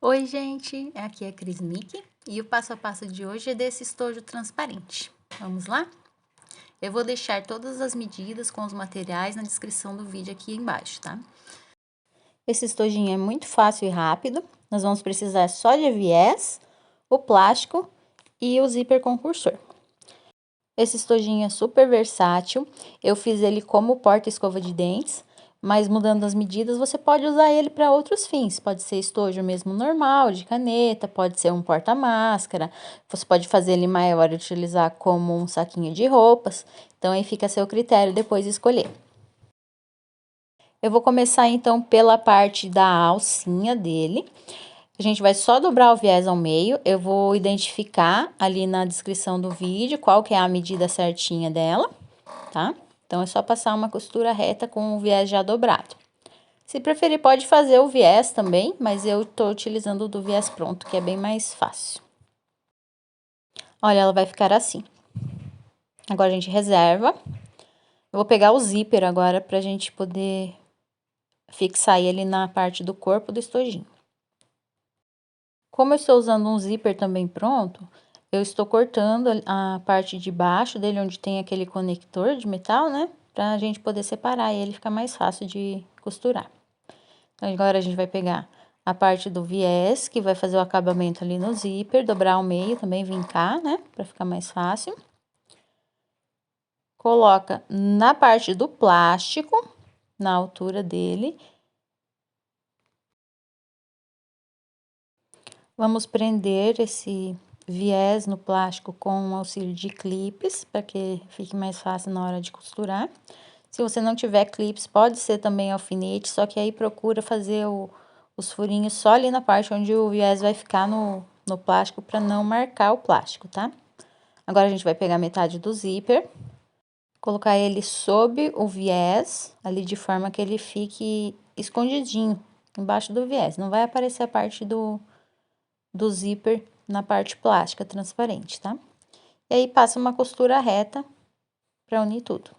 Oi, gente! Aqui é a Cris Mickey e o passo a passo de hoje é desse estojo transparente. Vamos lá? Eu vou deixar todas as medidas com os materiais na descrição do vídeo aqui embaixo, tá? Esse estojinho é muito fácil e rápido. Nós vamos precisar só de viés, o plástico e o zíper com cursor. Esse estojinho é super versátil. Eu fiz ele como porta-escova de dentes. Mas mudando as medidas, você pode usar ele para outros fins. Pode ser estojo mesmo normal, de caneta, pode ser um porta-máscara. Você pode fazer ele maior e utilizar como um saquinho de roupas. Então, aí fica a seu critério depois escolher. Eu vou começar, então, pela parte da alcinha dele. A gente vai só dobrar o viés ao meio. Eu vou identificar ali na descrição do vídeo qual que é a medida certinha dela, tá? Então, é só passar uma costura reta com o viés já dobrado. Se preferir, pode fazer o viés também, mas eu tô utilizando o do viés pronto, que é bem mais fácil. Olha, ela vai ficar assim. Agora, a gente reserva. Eu vou pegar o zíper agora pra gente poder fixar ele na parte do corpo do estojinho. Como eu estou usando um zíper também pronto, eu estou cortando a parte de baixo dele, onde tem aquele conector de metal, né? Pra gente poder separar ele, fica mais fácil de costurar. Então, agora a gente vai pegar a parte do viés, que vai fazer o acabamento ali no zíper, dobrar ao meio, também vincar, né? Pra ficar mais fácil. Coloca na parte do plástico, na altura dele. Vamos prender esse viés no plástico com o auxílio de clipes, para que fique mais fácil na hora de costurar. Se você não tiver clipes, pode ser também alfinete, só que aí procura fazer os furinhos só ali na parte onde o viés vai ficar no plástico, para não marcar o plástico, tá? Agora, a gente vai pegar metade do zíper, colocar ele sob o viés, ali de forma que ele fique escondidinho embaixo do viés. Não vai aparecer a parte do zíper na parte plástica transparente, tá? E aí, passa uma costura reta para unir tudo.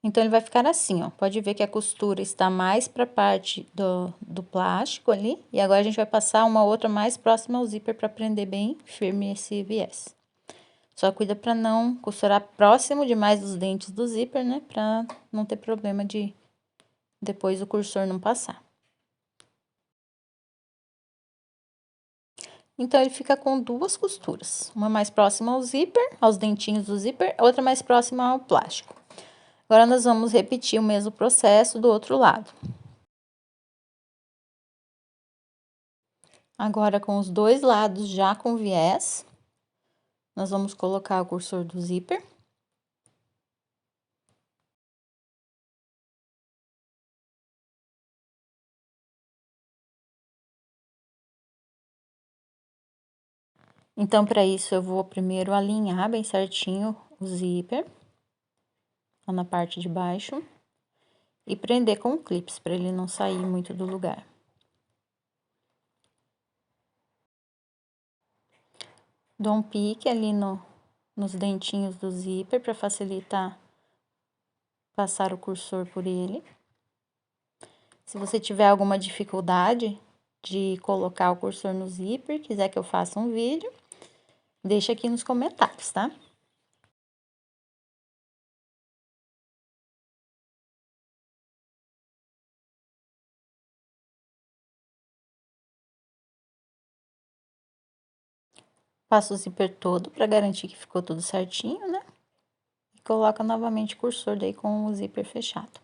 Então, ele vai ficar assim, ó. Pode ver que a costura está mais para a parte do plástico ali. E agora, a gente vai passar uma outra mais próxima ao zíper para prender bem firme esse viés. Só cuida para não costurar próximo demais dos dentes do zíper, né? Para não ter problema de depois o cursor não passar. Então, ele fica com duas costuras. Uma mais próxima ao zíper, aos dentinhos do zíper, outra mais próxima ao plástico. Agora, nós vamos repetir o mesmo processo do outro lado. Agora, com os dois lados já com viés, nós vamos colocar o cursor do zíper. Então, para isso, eu vou primeiro alinhar bem certinho o zíper, lá na parte de baixo, e prender com clips, para ele não sair muito do lugar. Dou um pique ali nos dentinhos do zíper, para facilitar passar o cursor por ele. Se você tiver alguma dificuldade de colocar o cursor no zíper, quiser que eu faça um vídeo, deixa aqui nos comentários, tá? Passo o zíper todo para garantir que ficou tudo certinho, né? E coloca novamente o cursor daí com o zíper fechado.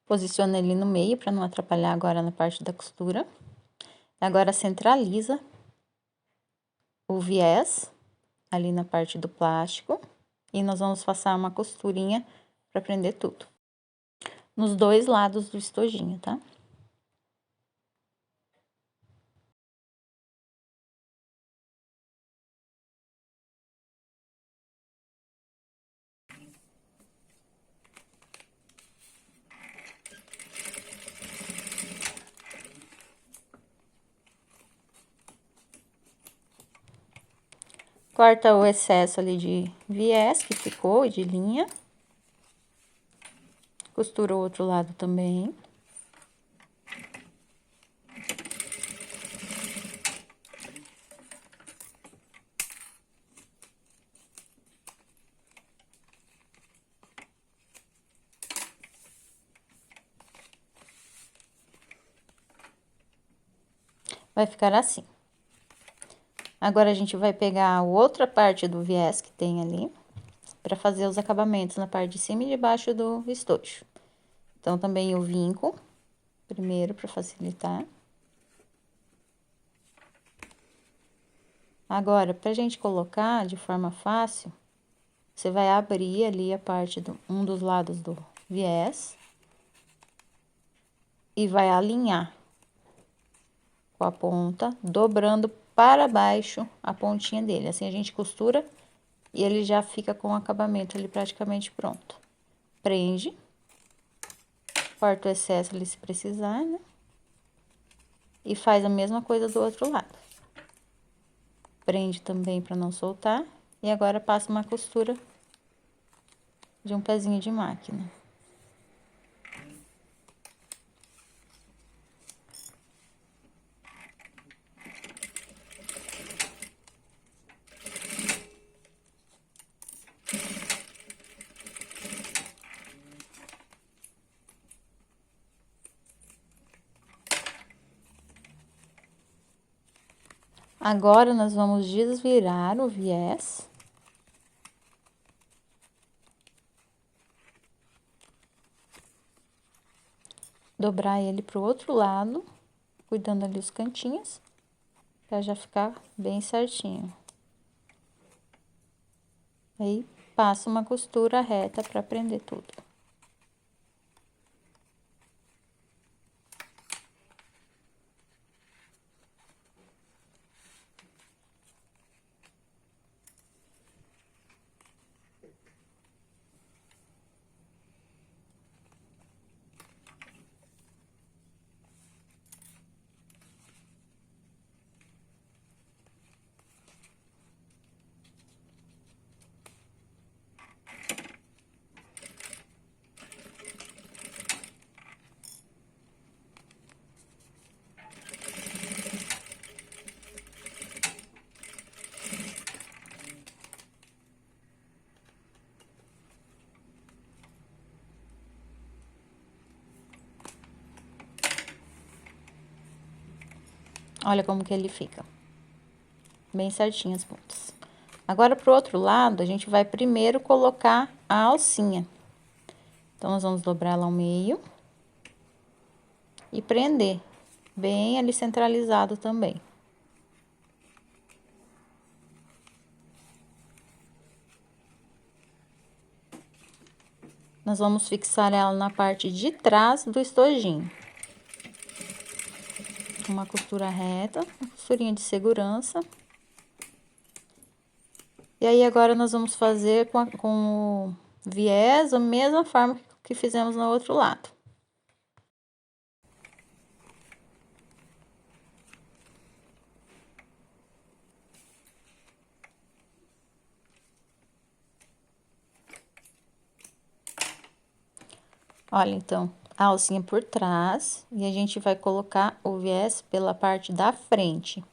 Posiciona ele no meio para não atrapalhar agora na parte da costura. Agora centraliza o viés ali na parte do plástico e nós vamos passar uma costurinha para prender tudo. Nos dois lados do estojinho, tá? Corta o excesso ali de viés que ficou, de linha. Costura o outro lado também. Vai ficar assim. Agora, a gente vai pegar a outra parte do viés que tem ali, para fazer os acabamentos na parte de cima e de baixo do estojo. Então, também eu vinco, primeiro, para facilitar. Agora, pra gente colocar de forma fácil, você vai abrir ali a parte um dos lados do viés e vai alinhar com a ponta, dobrando para baixo a pontinha dele. Assim a gente costura e ele já fica com o acabamento ali praticamente pronto. Prende, corta o excesso ali se precisar, né? E faz a mesma coisa do outro lado. Prende também para não soltar. E agora passa uma costura de um pezinho de máquina. Agora, nós vamos desvirar o viés. Dobrar ele pro outro lado, cuidando ali os cantinhos, pra já ficar bem certinho. Aí, passa uma costura reta pra prender tudo. Olha como que ele fica. Bem certinho as pontas. Agora, pro outro lado, a gente vai primeiro colocar a alcinha. Então, nós vamos dobrar ela ao meio. E prender. Bem ali centralizado também. Nós vamos fixar ela na parte de trás do estojinho. Uma costura reta, uma costurinha de segurança. E aí, agora, nós vamos fazer com o viés a mesma forma que fizemos no outro lado. Olha, então, a alcinha por trás e a gente vai colocar o viés pela parte da frente.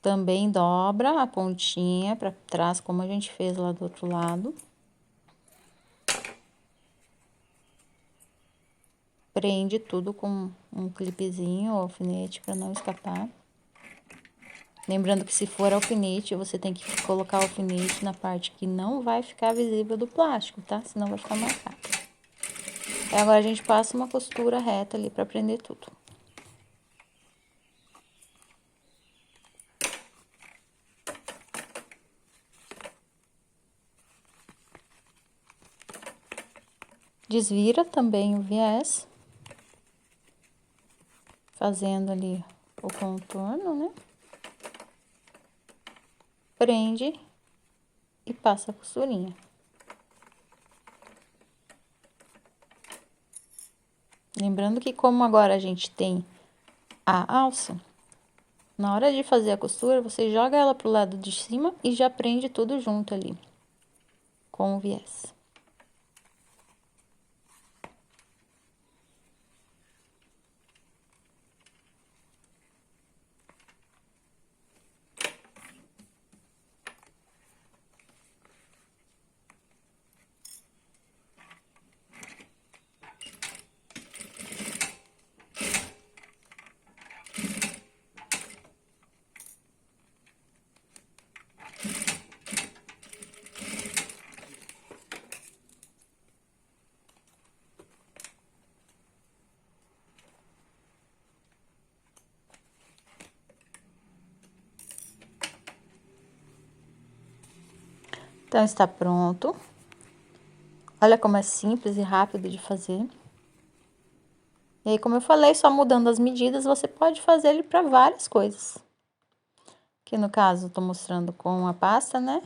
Também dobra a pontinha para trás, como a gente fez lá do outro lado. Prende tudo com um clipezinho ou alfinete para não escapar. Lembrando que se for alfinete, você tem que colocar o alfinete na parte que não vai ficar visível do plástico, tá? Senão vai ficar marcado. E agora a gente passa uma costura reta ali pra prender tudo. Desvira também o viés, fazendo ali o contorno, né? Prende e passa a costurinha. Lembrando que como agora a gente tem a alça, na hora de fazer a costura, você joga ela pro lado de cima e já prende tudo junto ali, com o viés. Então, está pronto. Olha como é simples e rápido de fazer. E aí, como eu falei, só mudando as medidas, você pode fazer ele para várias coisas. Aqui no caso, tô mostrando com a pasta, né?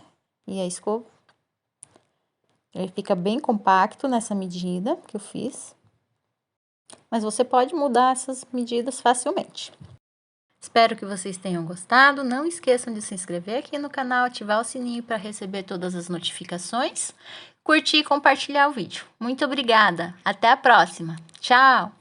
E a escova. Ele fica bem compacto nessa medida que eu fiz. Mas você pode mudar essas medidas facilmente. Espero que vocês tenham gostado. Não esqueçam de se inscrever aqui no canal, ativar o sininho para receber todas as notificações, curtir e compartilhar o vídeo. Muito obrigada! Até a próxima! Tchau!